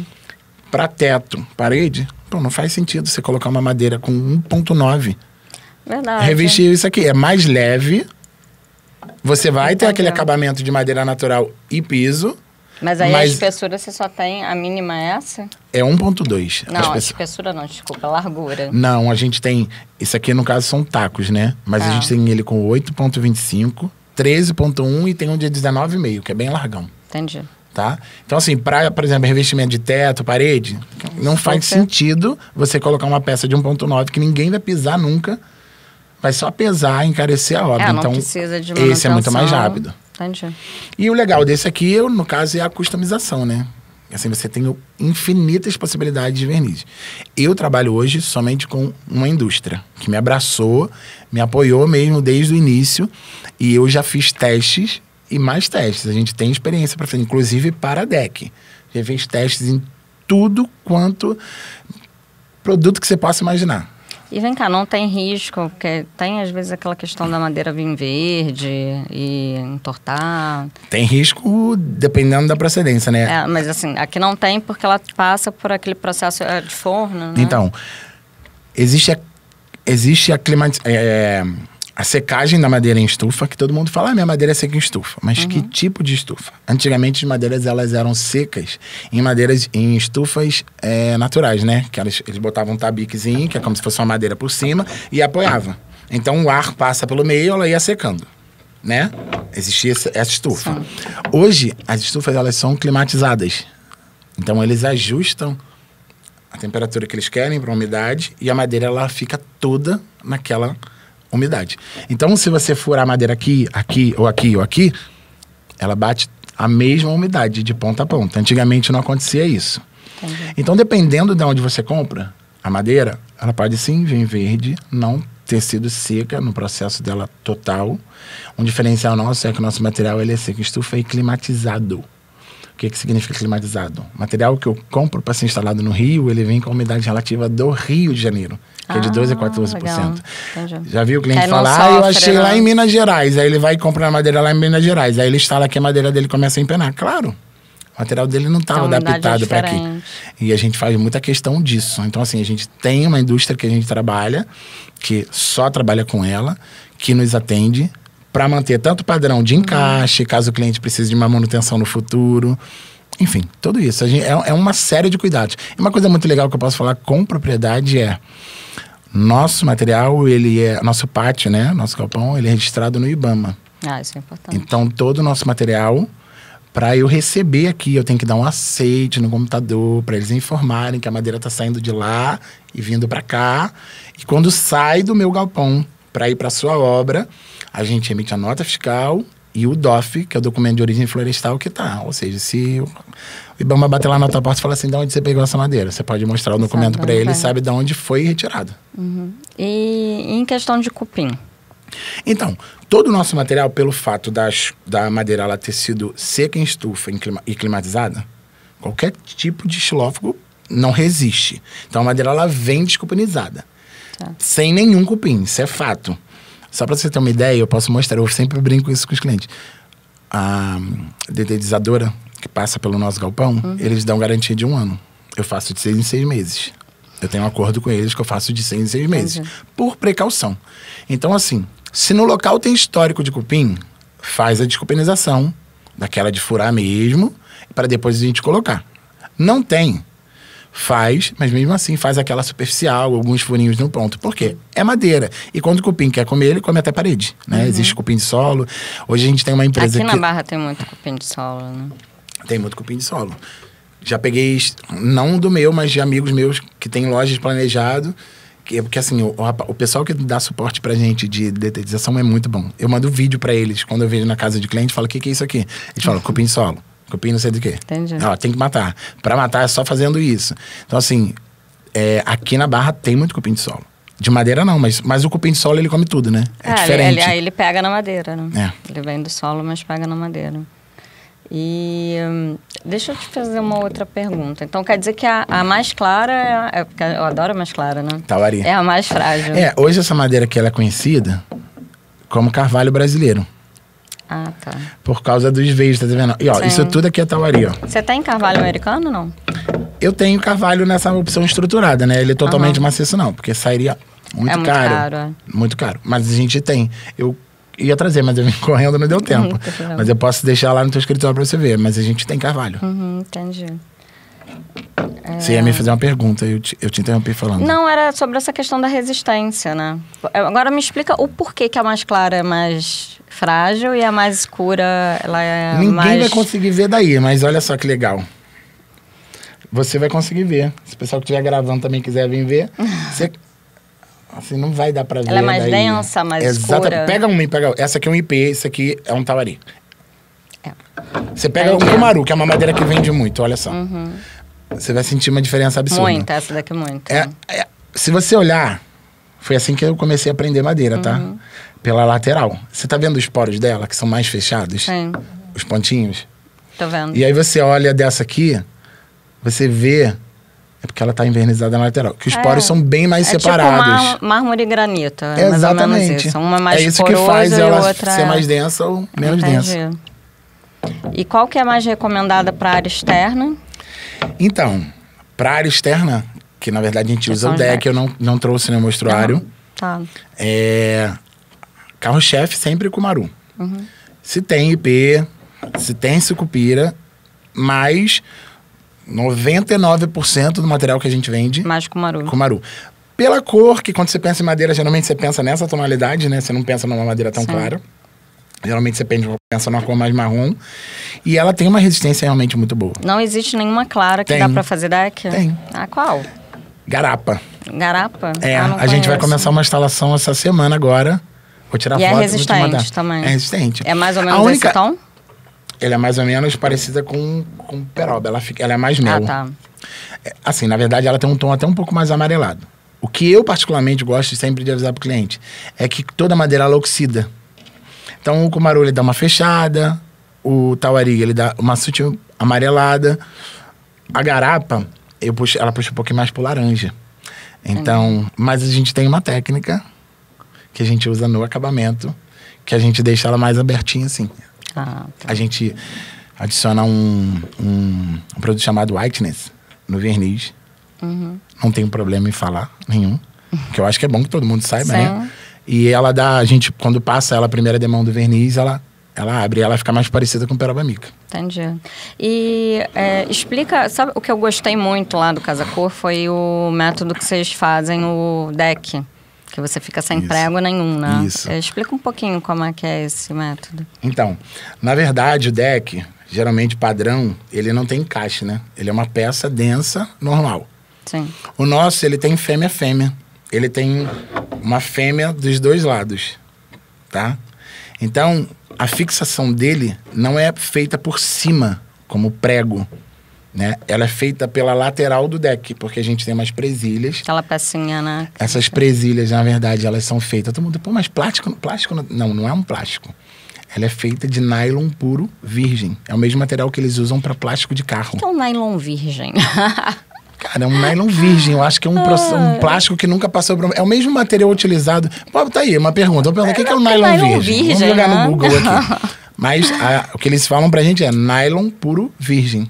Para teto, parede, não faz sentido você colocar uma madeira com 1,9. Verdade. Revestir isso aqui. É mais leve. Você vai ter aquele acabamento de madeira natural e piso. Mas aí a espessura você só tem, a mínima é essa? É 1,2. Não, a espessura não, desculpa, a largura. Não, a gente tem... Isso aqui, no caso, são tacos, né? Mas a gente tem ele com 8,25, 13,1 e tem um de 19,5, que é bem largão. Entendi. Tá? Então, assim, por exemplo, revestimento de teto, parede, não faz sentido você colocar uma peça de 1,9 que ninguém vai pisar nunca. Vai só pesar e encarecer a obra. Não então, precisa de manutenção. Esse é muito mais rápido. Entendi. E o legal desse aqui, no caso, é a customização, né? Assim, você tem infinitas possibilidades de verniz. Eu trabalho hoje somente com uma indústria que me abraçou, me apoiou mesmo desde o início. E eu já fiz testes e mais testes. A gente tem experiência para fazer, inclusive para a deck. Já fez testes em tudo quanto produto que você possa imaginar. E vem cá, não tem risco, porque tem às vezes aquela questão da madeira vir verde e entortar. Tem risco dependendo da procedência, né? Mas assim, aqui não tem porque ela passa por aquele processo de forno, né? Então, existe a secagem da madeira em estufa, que todo mundo fala, minha madeira é seca em estufa. Mas que tipo de estufa? Antigamente, as madeiras elas eram secas em estufas naturais, né? Que eles botavam um tabiquezinho, que é como se fosse uma madeira por cima, e apoiava. Então, o ar passa pelo meio, ela ia secando, né? Existia essa estufa. Sim. Hoje, as estufas, elas são climatizadas. Então, eles ajustam a temperatura que eles querem para a umidade, e a madeira ela fica toda naquela umidade. Então, se você furar a madeira aqui, ou aqui, ela bate a mesma umidade de ponta a ponta. Antigamente não acontecia isso. Entendi. Então, dependendo de onde você compra a madeira, ela pode sim vir verde, não ter sido seca no processo dela total. Um diferencial nosso é que o nosso material ele é seco em estufa e climatizado. O que significa climatizado? O material que eu compro para ser instalado no Rio, ele vem com a umidade relativa do Rio de Janeiro, que é de 12% a 14%. Já viu o cliente falar, eu achei lá em Minas Gerais. Aí ele vai comprar a madeira lá em Minas Gerais. Aí ele instala aqui, a madeira dele começa a empenar. Claro, o material dele não estava adaptado para aqui. E a gente faz muita questão disso. Então, assim, a gente tem uma indústria que a gente trabalha, que só trabalha com ela, que nos atende para manter tanto o padrão de encaixe, caso o cliente precise de uma manutenção no futuro. Enfim, tudo isso. É uma série de cuidados. E uma coisa muito legal que eu posso falar com propriedade é... Nosso material, nosso pátio, né? Nosso galpão, ele é registrado no IBAMA. Isso é importante. Então, todo o nosso material, para eu receber aqui, eu tenho que dar um aceite no computador, para eles informarem que a madeira está saindo de lá e vindo para cá. E quando sai do meu galpão para ir para a sua obra, a gente emite a nota fiscal e o DOF, que é o documento de origem florestal, que tá. Ou seja, se o IBAMA bater lá na tua porta e falar assim, de onde você pegou essa madeira? Você pode mostrar o documento para ele e sabe de onde foi retirado. E em questão de cupim? Então, todo o nosso material, pelo fato da madeira ela ter sido seca em estufa e climatizada, qualquer tipo de xilófago não resiste. Então, a madeira ela vem descupinizada. Sem nenhum cupim, isso é fato. Só para você ter uma ideia, eu posso mostrar, eu sempre brinco isso com os clientes. A detetizadora que passa pelo nosso galpão, eles dão garantia de 1 ano. Eu faço de 6 em 6 meses. Eu tenho um acordo com eles que eu faço de 6 em 6 meses. Por precaução. Então, assim, se no local tem histórico de cupim, faz a descupinização, daquela de furar mesmo, para depois a gente colocar. Não tem. Faz, mas mesmo assim faz aquela superficial, alguns furinhos no ponto. Por quê? É madeira. E quando o cupim quer comer, ele come até parede, né? Existe cupim de solo. Hoje a gente tem uma empresa aqui na Barra tem muito cupim de solo, né? Tem muito cupim de solo. Já peguei, não do meu, mas de amigos meus que têm lojas planejado, porque assim, o pessoal que dá suporte pra gente de detetização é muito bom. Eu mando vídeo pra eles, quando eu vejo na casa de cliente, falo, o que é isso aqui? Eles falam, cupim de solo. Cupim não sei do quê. Entendi. Tem que matar. Pra matar é só fazendo isso. Então, assim, aqui na Barra tem muito cupim de solo. De madeira não, mas o cupim de solo ele come tudo, né? É diferente. Ele pega na madeira, né? Ele vem do solo, mas pega na madeira. E deixa eu te fazer uma outra pergunta. Então, quer dizer que a mais clara porque eu adoro a mais clara, né? Tauari. É a mais frágil. Hoje essa madeira aqui ela é conhecida como carvalho brasileiro. Tá. Por causa dos veios, tá vendo? E ó, isso tudo aqui é tauari, ó. Você tem carvalho americano ou não? Eu tenho carvalho nessa opção estruturada, né? Ele é totalmente maciço não, porque sairia muito caro. Muito caro. Mas a gente tem. Eu ia trazer, mas eu vim correndo, não deu tempo. Mas eu posso deixar lá no teu escritório pra você ver. Mas a gente tem carvalho. Entendi. Você ia me fazer uma pergunta, eu te interrompi falando. Não, era sobre essa questão da resistência, né? Agora me explica o porquê que a mais clara é mais frágil e a mais escura, ela é Ninguém vai conseguir ver daí, mas olha só que legal. Você vai conseguir ver. Se o pessoal que estiver gravando também quiser vir ver, você... Assim, não vai dar pra ver. Ela é mais densa, mais escura. Pega essa aqui é um IP, esse aqui é um tauari. Você pega um cumaru, que é uma madeira que vende muito, olha só. Você vai sentir uma diferença absurda. Muito, essa daqui muito. Se você olhar, foi assim que eu comecei a aprender madeira, tá? Pela lateral. Você tá vendo os poros dela, que são mais fechados? Sim. Os pontinhos? Tô vendo. E aí você olha dessa aqui, você vê... É porque ela tá envernizada na lateral. Que os poros são bem mais separados. Tipo mármore e granito. Exatamente. Isso. Uma mais isso que faz ela ser mais densa ou menos densa. E qual que é a mais recomendada para área externa? Então, para área externa, que na verdade a gente usa o deck, eu não trouxe no mostruário. Tá. Carro-chefe sempre cumaru. Se tem IP, se tem sucupira, mas 99% do material que a gente vende... Mais cumaru. Cumaru. Pela cor, que quando você pensa em madeira, geralmente você pensa nessa tonalidade, né? Você não pensa numa madeira tão clara. Geralmente você pensa numa cor mais marrom. E ela tem uma resistência realmente muito boa. Não existe nenhuma clara que dá pra fazer deck? Tem. Qual? Garapa. Garapa? A gente vai começar uma instalação essa semana agora. Vou tirar foto. E é resistente também? É resistente. É mais ou menos esse tom? Ela é mais ou menos parecida com peroba. Ela é mais mel. Tá. Assim, na verdade, ela tem um tom até um pouco mais amarelado. O que eu particularmente gosto sempre de avisar pro cliente é que toda madeira ela oxida. Então o cumaru ele dá uma fechada, o tauari ele dá uma sutil amarelada. A garapa, ela puxa um pouquinho mais pro laranja. Então, mas a gente tem uma técnica que a gente usa no acabamento, que a gente deixa ela mais abertinha assim. Tá. A gente adiciona um produto chamado whiteness no verniz. Não tem problema em falar nenhum. Que eu acho que é bom que todo mundo saiba, né? E ela dá, a gente, quando passa ela a primeira demão do verniz, ela abre e ela fica mais parecida com peroba mica. Entendi. E explica, sabe o que eu gostei muito lá do Casa Cor foi o método que vocês fazem, o deck. Que você fica sem prego nenhum, né? Isso. Explica um pouquinho como é que é esse método. Então, na verdade, o deck, geralmente padrão, ele não tem encaixe, né? Ele é uma peça densa, normal. Sim. O nosso, ele tem fêmea-fêmea. Ele tem uma fêmea dos dois lados, tá? Então, a fixação dele não é feita por cima, como prego, né? Ela é feita pela lateral do deck, porque a gente tem umas presilhas. Aquela pecinha, né? Essas presilhas, na verdade, elas são feitas... Todo mundo, pô, mas plástico não é um plástico. Ela é feita de nylon puro virgem. É o mesmo material que eles usam para plástico de carro. O que é um nylon virgem? Cara, é um nylon virgem. Eu acho que é um plástico que nunca passou por... É o mesmo material utilizado... Pô, tá aí, uma pergunta. O que é o nylon virgem? Vamos jogar no Google aqui. Mas o que eles falam pra gente é nylon puro virgem.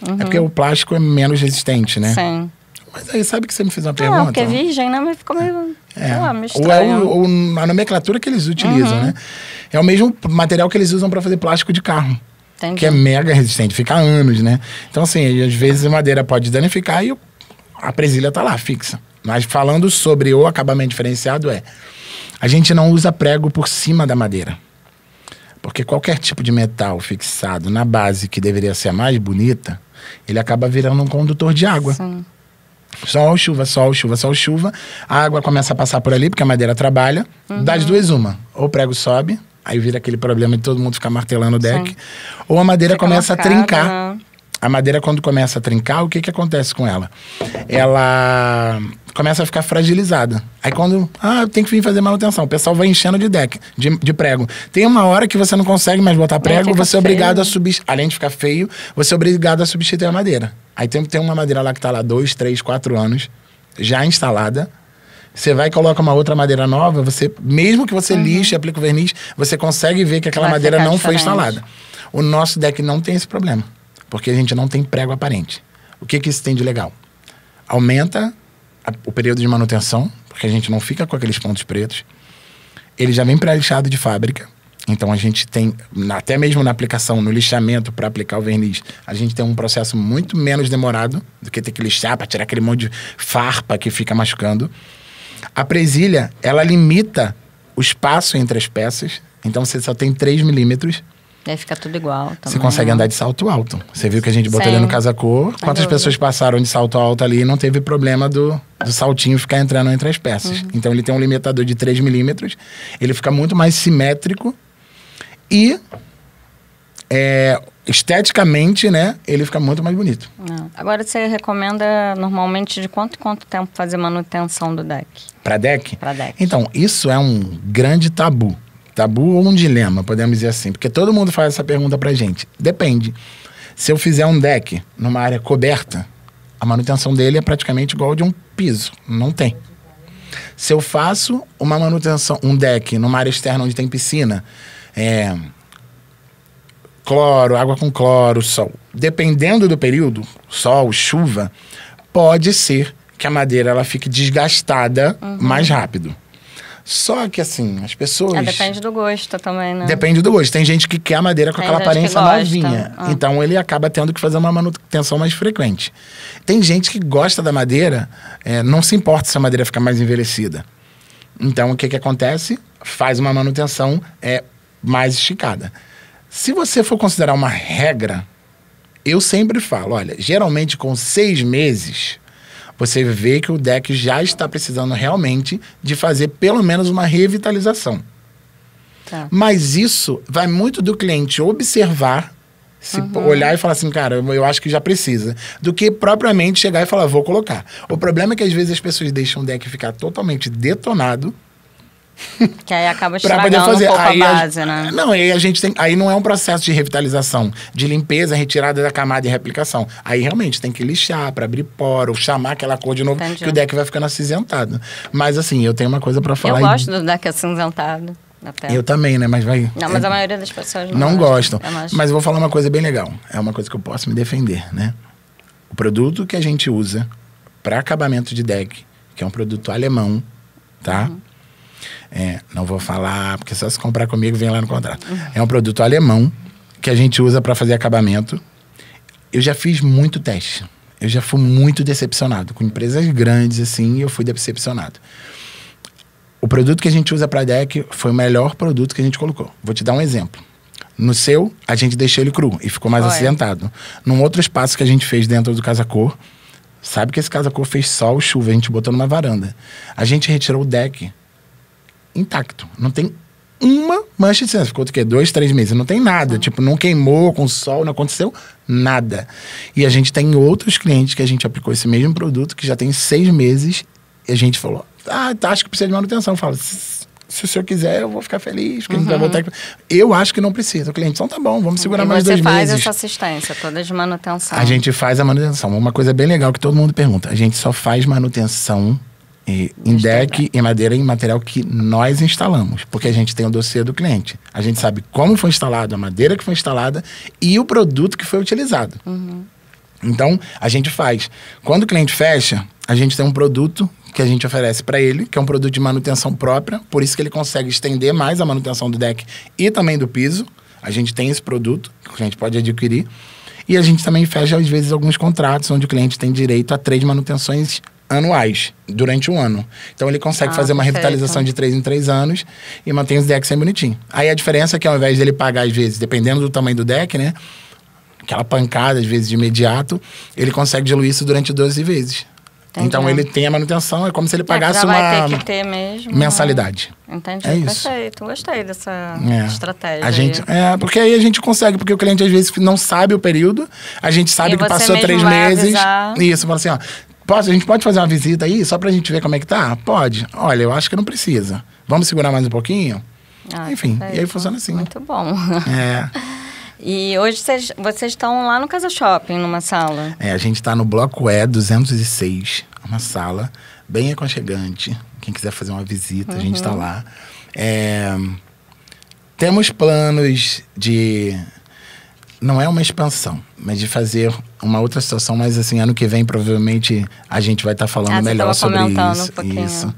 É porque o plástico é menos resistente, né? Sim. Mas aí, sabe que você me fez uma pergunta? Não, porque é virgem, né? Mas ficou meio... sei lá, meio estranho. Ou a nomenclatura que eles utilizam, né? É o mesmo material que eles usam pra fazer plástico de carro. Entendi. Que é mega resistente, fica anos, né? Então, assim, às vezes a madeira pode danificar e a presilha tá lá, fixa. Mas falando sobre o acabamento diferenciado a gente não usa prego por cima da madeira. Porque qualquer tipo de metal fixado na base que deveria ser a mais bonita, ele acaba virando um condutor de água. Sim. Sol, chuva, sol, chuva, sol, chuva. A água começa a passar por ali, porque a madeira trabalha. Das duas, uma. Ou o prego sobe, aí vira aquele problema de todo mundo ficar martelando o deck. Sim. Ou a madeira começa a trincar. A madeira, quando começa a trincar, o que acontece com ela? Ela começa a ficar fragilizada. Aí quando... tem que vir fazer manutenção. O pessoal vai enchendo de deck, de prego. Tem uma hora que você não consegue mais botar prego, você é obrigado a substituir... Além de ficar feio, você é obrigado a substituir a madeira. Aí tem uma madeira lá que tá lá 2, 3, 4 anos, já instalada. Você vai e coloca uma outra madeira nova, mesmo que você lixe e aplique o verniz, você consegue ver que aquela madeira não foi instalada. O nosso deck não tem esse problema. Porque a gente não tem prego aparente. O que isso tem de legal? Aumenta o período de manutenção, porque a gente não fica com aqueles pontos pretos. Ele já vem pré-lixado de fábrica. Então a gente tem, até mesmo na aplicação, no lixamento para aplicar o verniz, a gente tem um processo muito menos demorado do que ter que lixar para tirar aquele monte de farpa que fica machucando. A presilha, ela limita o espaço entre as peças. Então você só tem 3 milímetros. E aí fica tudo igual também. Você consegue andar de salto alto. Você viu que a gente botou ali no Casa Cor. Quantas pessoas passaram de salto alto ali e não teve problema do saltinho ficar entrando entre as peças. Então ele tem um limitador de 3 milímetros. Ele fica muito mais simétrico. E esteticamente, né? Ele fica muito mais bonito. Agora você recomenda normalmente de quanto tempo fazer manutenção do deck? Para deck? Para deck. Então, isso é um grande tabu. Tabu ou um dilema, podemos dizer assim. Porque todo mundo faz essa pergunta pra gente. Depende. Se eu fizer um deck numa área coberta, a manutenção dele é praticamente igual de um piso. Não tem. Se eu faço uma manutenção, um deck numa área externa onde tem piscina, cloro, água com cloro, sol. Dependendo do período, sol, chuva, pode ser que a madeira ela fique desgastada mais rápido. Só que, assim, as pessoas... depende do gosto também, né? Depende do gosto. Tem gente que quer a madeira com aquela aparência novinha. Então, ele acaba tendo que fazer uma manutenção mais frequente. Tem gente que gosta da madeira, não se importa se a madeira ficar mais envelhecida. Então, o que acontece? Faz uma manutenção mais esticada. Se você for considerar uma regra, eu sempre falo, olha, geralmente com 6 meses... você vê que o deck já está precisando realmente de fazer pelo menos uma revitalização. Tá. Mas isso vai muito do cliente observar, se olhar e falar assim, cara, eu acho que já precisa, do que propriamente chegar e falar, vou colocar. O problema é que às vezes as pessoas deixam o deck ficar totalmente detonado. Que aí acaba estragando um pouco a base, né? Não, aí a gente tem... Aí não é um processo de revitalização, de limpeza, retirada da camada e reaplicação. Aí realmente tem que lixar para abrir poro, chamar aquela cor de novo, que o deck vai ficando acinzentado. Mas assim, eu tenho uma coisa para falar. Eu gosto do deck acinzentado. Até. Eu também, né? Mas vai... Não, mas a maioria das pessoas não gostam. Mas eu vou falar uma coisa bem legal. É uma coisa que eu posso me defender, né? O produto que a gente usa para acabamento de deck, que é um produto alemão, tá? Não vou falar, porque só se comprar comigo, vem lá no contrato. É um produto alemão que a gente usa para fazer acabamento. Eu já fiz muito teste. Eu já fui muito decepcionado. Com empresas grandes, assim, eu fui decepcionado. O produto que a gente usa para deck foi o melhor produto que a gente colocou. Vou te dar um exemplo. No seu, a gente deixou ele cru e ficou mais acinzentado. Num outro espaço que a gente fez dentro do Casa Cor, sabe que esse Casa Cor fez sol, chuva, a gente botou numa varanda. A gente retirou o deck intacto. Não tem uma mancha de cinza. Ficou o quê? 2, 3 meses. Não tem nada. Tipo, não queimou com sol, não aconteceu nada. E a gente tem outros clientes que a gente aplicou esse mesmo produto, que já tem 6 meses, e a gente falou, acho que precisa de manutenção. Fala, se o senhor quiser, eu vou ficar feliz, porque a gente vai voltar. Eu acho que não precisa. O cliente, então tá bom, vamos segurar mais 2 meses. E você faz essa assistência toda de manutenção? A gente faz a manutenção. Uma coisa bem legal que todo mundo pergunta. A gente só faz manutenção em deck, em madeira, em material que nós instalamos. Porque a gente tem o dossiê do cliente. A gente sabe como foi instalado, a madeira que foi instalada e o produto que foi utilizado. Então, a gente faz. Quando o cliente fecha, a gente tem um produto que a gente oferece para ele, que é um produto de manutenção própria, por isso que ele consegue estender mais a manutenção do deck e também do piso. A gente tem esse produto, que a gente pode adquirir. E a gente também fecha, às vezes, alguns contratos onde o cliente tem direito a 3 manutenções anuais, durante um ano. Então, ele consegue fazer uma revitalização de 3 em 3 anos e mantém os decks sempre bonitinho. Aí, a diferença é que ao invés dele pagar, às vezes, dependendo do tamanho do deck, né? Aquela pancada, às vezes, de imediato, ele consegue diluir isso durante 12 vezes. Entendi. Então, ele tem a manutenção, é como se ele pagasse vai ter que ter mesmo, mensalidade. Entendi, é isso. Perfeito. Gostei dessa estratégia. A gente, porque aí a gente consegue, porque o cliente, às vezes, não sabe o período, a gente sabe que passou 3 meses. Isso, fala assim, a gente pode fazer uma visita aí, só pra gente ver como é que tá? Pode. Olha, eu acho que não precisa. Vamos segurar mais um pouquinho? Enfim, perfeito. E aí funciona assim. Muito bom. E hoje vocês estão lá no Casa Shopping, numa sala? A gente está no Bloco E 206, uma sala bem aconchegante. Quem quiser fazer uma visita, a gente está lá. Temos planos de... Não é uma expansão, mas de fazer uma outra situação, mas assim, ano que vem provavelmente a gente vai estar falando melhor sobre isso. Isso.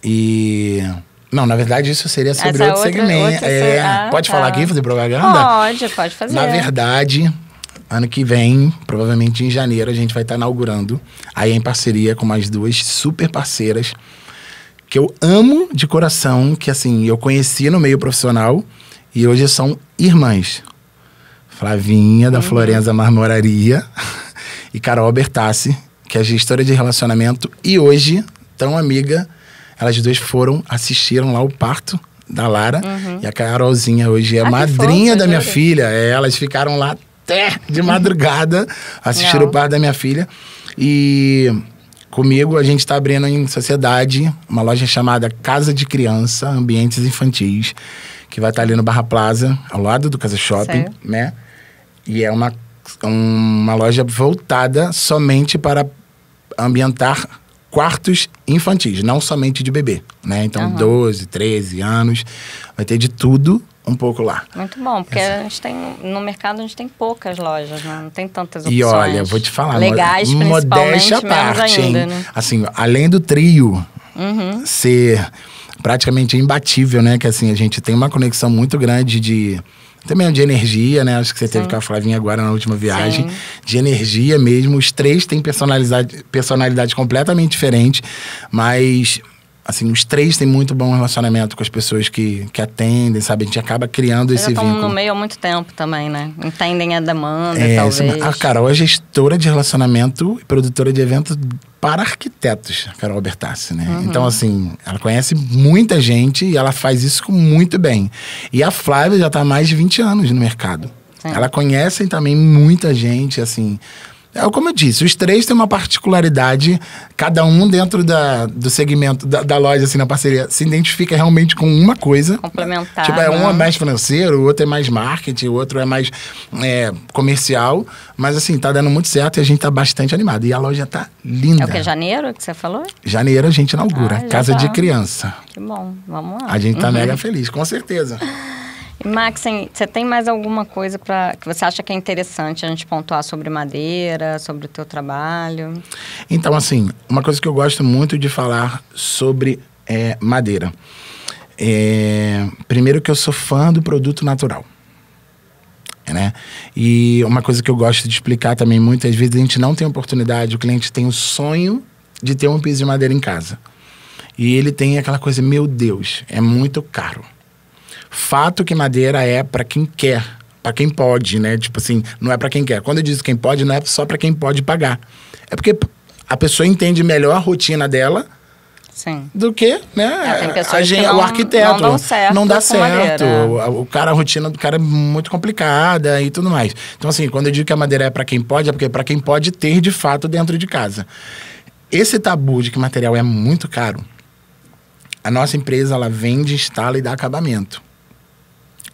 E... Não, na verdade, isso seria sobre outro segmento. Pode falar aqui, fazer propaganda? Pode fazer. Na verdade, ano que vem, provavelmente em janeiro, a gente vai estar inaugurando, aí em parceria com mais 2 super parceiras, que eu amo de coração, que assim, eu conheci no meio profissional, e hoje são irmãs. Flavinha, da Florenza Marmoraria, e Carol Bertassi, que é gestora de relacionamento, e hoje, tão amiga... Elas 2 assistiram lá o parto da Lara. E a Carolzinha hoje é madrinha da minha filha. Elas ficaram lá até de madrugada assistiram o parto da minha filha. E comigo a gente está abrindo em sociedade uma loja chamada Casa de Criança, Ambientes Infantis, que vai estar ali no Barra Plaza, ao lado do Casa Shopping, né? E é uma loja voltada somente para ambientar quartos infantis, não somente de bebê, né? Então, 12, 13 anos, vai ter de tudo um pouco lá. Muito bom, porque a gente tem, no mercado a gente tem poucas lojas, né? Não tem tantas opções. E olha, eu vou te falar, legais, modéstia à parte, ainda, né? Assim, além do trio ser praticamente imbatível, né? Que assim, a gente tem uma conexão muito grande também de energia, né? Acho que você teve com a Flavinha agora na última viagem. De energia mesmo. Os 3 têm personalidades completamente diferentes. Mas Assim, os três têm muito bom relacionamento com as pessoas que atendem, sabe? A gente acaba criando esse vínculo. Já estão no meio há muito tempo também, né? Entendem a demanda, talvez. A Carol é gestora de relacionamento e produtora de eventos para arquitetos, a Carol Bertassi, né? Então, assim, ela conhece muita gente e ela faz isso muito bem. E a Flávia já está há mais de 20 anos no mercado. Sim. Ela conhece também muita gente, assim... Como eu disse, os três têm uma particularidade, cada um dentro do segmento da loja, assim, na parceria, se identifica realmente com uma coisa. Complementar. Tipo, um é mais financeiro, o outro é mais marketing, o outro é mais comercial. Mas, assim, tá dando muito certo e a gente tá bastante animado. E a loja tá linda. É o que, janeiro que você falou? Janeiro a gente inaugura, Casa de Criança. Que bom, vamos lá. A gente tá mega feliz, com certeza. Max, você tem mais alguma coisa que você acha que é interessante a gente pontuar sobre madeira, sobre o teu trabalho? Então, assim, uma coisa que eu gosto muito de falar sobre madeira. Primeiro que eu sou fã do produto natural. Né? E uma coisa que eu gosto de explicar também, muitas vezes a gente não tem oportunidade, o cliente tem o sonho de ter um piso de madeira em casa. E ele tem aquela coisa, meu Deus, é muito caro. Fato que madeira é para quem quer, para quem pode, né? Tipo assim, não é para quem quer. Quando eu digo quem pode, não é só para quem pode pagar. É porque a pessoa entende melhor a rotina dela. Sim. Do que, né? Tem pessoas que o arquiteto. Não dá certo. A rotina do cara é muito complicada e tudo mais. Então, assim, quando eu digo que a madeira é para quem pode, é porque é para quem pode ter de fato dentro de casa. Esse tabu de que o material é muito caro, a nossa empresa, ela vende, instala e dá acabamento.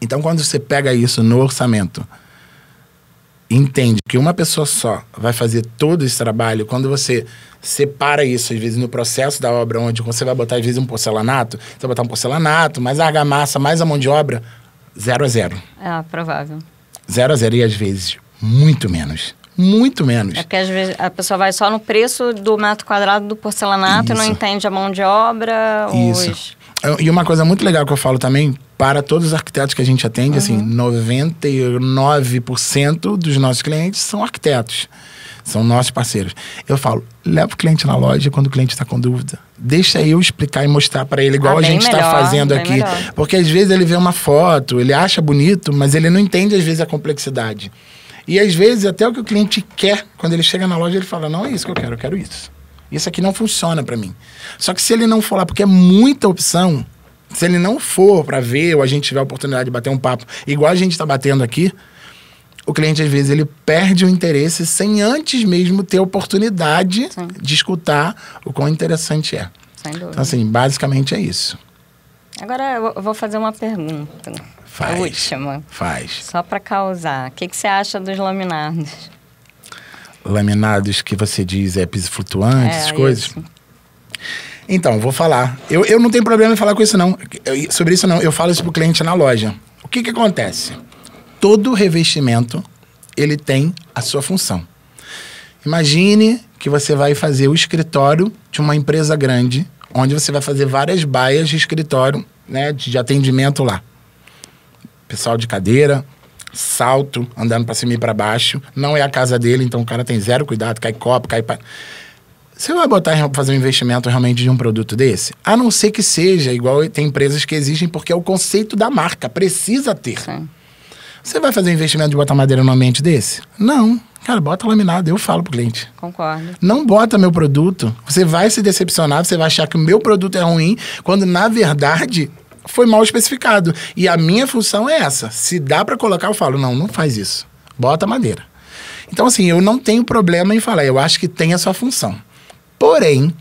Então, quando você pega isso no orçamento, entende que uma pessoa só vai fazer todo esse trabalho, quando você separa isso, às vezes, no processo da obra, onde você vai botar, às vezes, um porcelanato, você vai botar um porcelanato, mais a argamassa, mais a mão de obra, 0 a 0. É, provável. 0 a 0 e, às vezes, muito menos. Muito menos. É porque, às vezes, a pessoa vai só no preço do metro quadrado do porcelanato Isso. E não entende a mão de obra. Isso. E uma coisa muito legal que eu falo também, para todos os arquitetos que a gente atende, assim, 99% dos nossos clientes são arquitetos. São nossos parceiros. Eu falo, leva o cliente na loja quando o cliente está com dúvida. Deixa eu explicar e mostrar para ele, igual a gente está fazendo aqui. Melhor. Porque às vezes ele vê uma foto, ele acha bonito, mas ele não entende às vezes a complexidade. E às vezes até o que o cliente quer, quando ele chega na loja, ele fala, não é isso que eu quero isso. Isso aqui não funciona para mim. Só que se ele não for lá, porque é muita opção, se ele não for para ver, ou a gente tiver a oportunidade de bater um papo, igual a gente está batendo aqui, o cliente, às vezes, ele perde o interesse sem antes mesmo ter a oportunidade de escutar o quão interessante é. Sem dúvida. Então, assim, basicamente é isso. Agora, eu vou fazer uma pergunta. Faz. A última. Faz. Só para causar. O que você acha dos laminados? Laminados que você diz piso flutuante, essas coisas? Isso. Então, vou falar. Eu não tenho problema em falar com isso, não. Sobre isso, não. Eu falo isso pro cliente na loja. O que acontece? Todo revestimento, ele tem a sua função. Imagine que você vai fazer o escritório de uma empresa grande, onde você vai fazer várias baias de escritório, né, de atendimento lá. Pessoal de cadeira, salto, andando para cima e para baixo. Não é a casa dele, então o cara tem zero cuidado, cai copo, cai... Você vai fazer um investimento realmente de um produto desse? A não ser que seja igual, tem empresas que exigem porque é o conceito da marca, precisa ter. Sim. Você vai fazer um investimento de botar madeira num ambiente desse? Não. Cara, bota laminado, eu falo pro cliente. Concordo. Não bota meu produto. Você vai se decepcionar, você vai achar que o meu produto é ruim, quando na verdade foi mal especificado. E a minha função é essa. Se dá para colocar, eu falo, não faz isso. Bota madeira. Então, assim, eu não tenho problema em falar, eu acho que tem a sua função. Porém,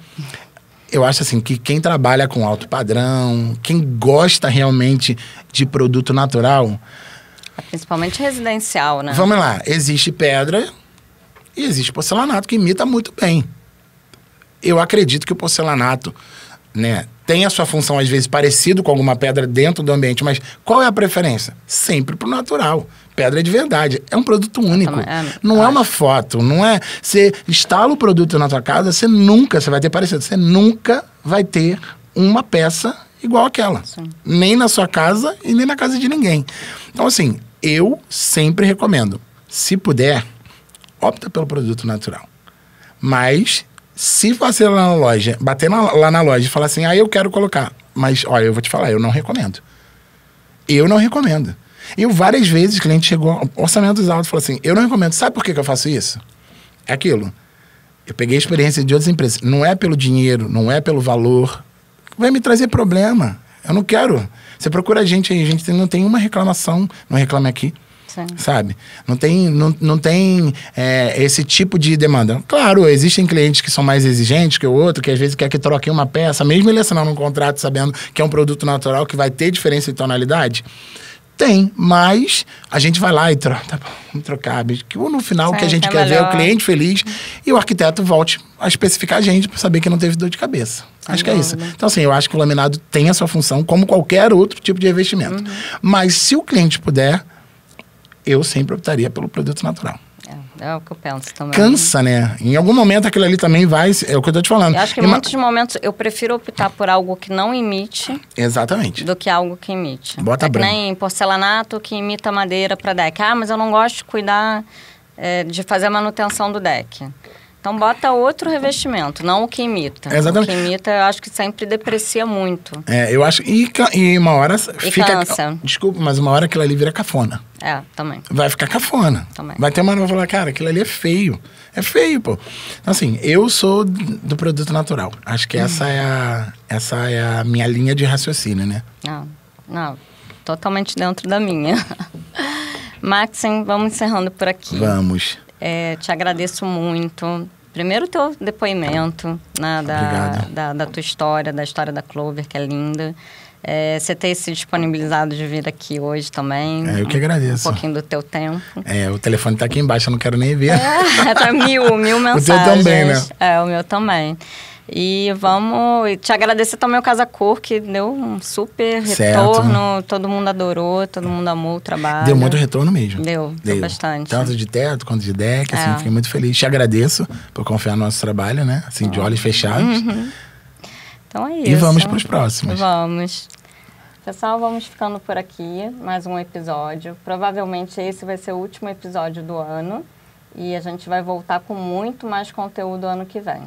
eu acho assim que quem trabalha com alto padrão, quem gosta realmente de produto natural... Principalmente residencial, né? Vamos lá, existe pedra e existe porcelanato que imita muito bem. Eu acredito que o porcelanato, né, tem a sua função, às vezes, parecido com alguma pedra dentro do ambiente, mas qual é a preferência? Sempre pro natural. Pedra de verdade. É um produto único. Não é uma foto, não é... Você instala o produto na tua casa, você vai ter parecido, você nunca vai ter uma peça igual àquela. Sim. Nem na sua casa e nem na casa de ninguém. Então, assim, eu sempre recomendo, se puder, opta pelo produto natural. Mas, Se você lá na loja, bater lá na loja e falar assim, eu quero colocar. Mas, olha, eu vou te falar, eu não recomendo. Eu não recomendo. E várias vezes o cliente chegou, orçamentos altos, falou assim, eu não recomendo. Sabe por que eu faço isso? É aquilo. Eu peguei a experiência de outras empresas. Não é pelo dinheiro, não é pelo valor. Vai me trazer problema. Eu não quero. Você procura a gente aí, a gente não tem uma reclamação, não reclame aqui. Sim. Sabe? Não tem esse tipo de demanda. Claro, existem clientes que são mais exigentes que o outro, que às vezes quer que troque uma peça, mesmo ele assinando um contrato sabendo que é um produto natural, que vai ter diferença de tonalidade. Tem, mas a gente vai lá e troca. Tá bom, vamos trocar. Que no final o que a gente quer ver é o cliente feliz e o arquiteto volte a especificar a gente para saber que não teve dor de cabeça. Acho que é isso. Então, assim, eu acho que o laminado tem a sua função como qualquer outro tipo de revestimento. Mas se o cliente puder, eu sempre optaria pelo produto natural. É o que eu penso também. Cansa, né? Em algum momento aquilo ali também vai... É o que eu tô te falando. Eu acho que em muitos momentos eu prefiro optar por algo que não imite... Exatamente. Do que algo que imite. Bota branco. Que nem porcelanato que imita madeira para deck. Mas eu não gosto de cuidar, de fazer a manutenção do deck. Então, bota outro revestimento, não o que imita. Exatamente. O que imita, eu acho que sempre deprecia muito. Eu acho... E uma hora fica... Cansa. Desculpa, mas uma hora aquilo ali vira cafona. Também. Vai ficar cafona. Também. Vai ter uma hora que vai falar, cara, aquilo ali é feio. É feio, pô. Então, assim, eu sou do produto natural. Acho que essa é a minha linha de raciocínio, né? Não. Totalmente dentro da minha. Maxim, vamos encerrando por aqui. Vamos. Te agradeço muito. Primeiro, o teu depoimento, né, da tua história, da história da Clover, que é linda. Você ter se disponibilizado de vir aqui hoje também. Eu que agradeço. Um pouquinho do teu tempo. O telefone tá aqui embaixo, eu não quero nem ver. Tá mil mensagens. O teu também, né? O meu também. E vamos te agradecer também o Casa Cor, que deu um super retorno. Todo mundo adorou, todo mundo amou o trabalho. Deu muito retorno mesmo. Deu bastante. Tanto de teto quanto de deck, assim, fiquei muito feliz. Te agradeço por confiar no nosso trabalho, né? Assim, de olhos fechados. Então é isso. E vamos para os próximos. Vamos. Pessoal, vamos ficando por aqui. Mais um episódio. Provavelmente esse vai ser o último episódio do ano. E a gente vai voltar com muito mais conteúdo ano que vem.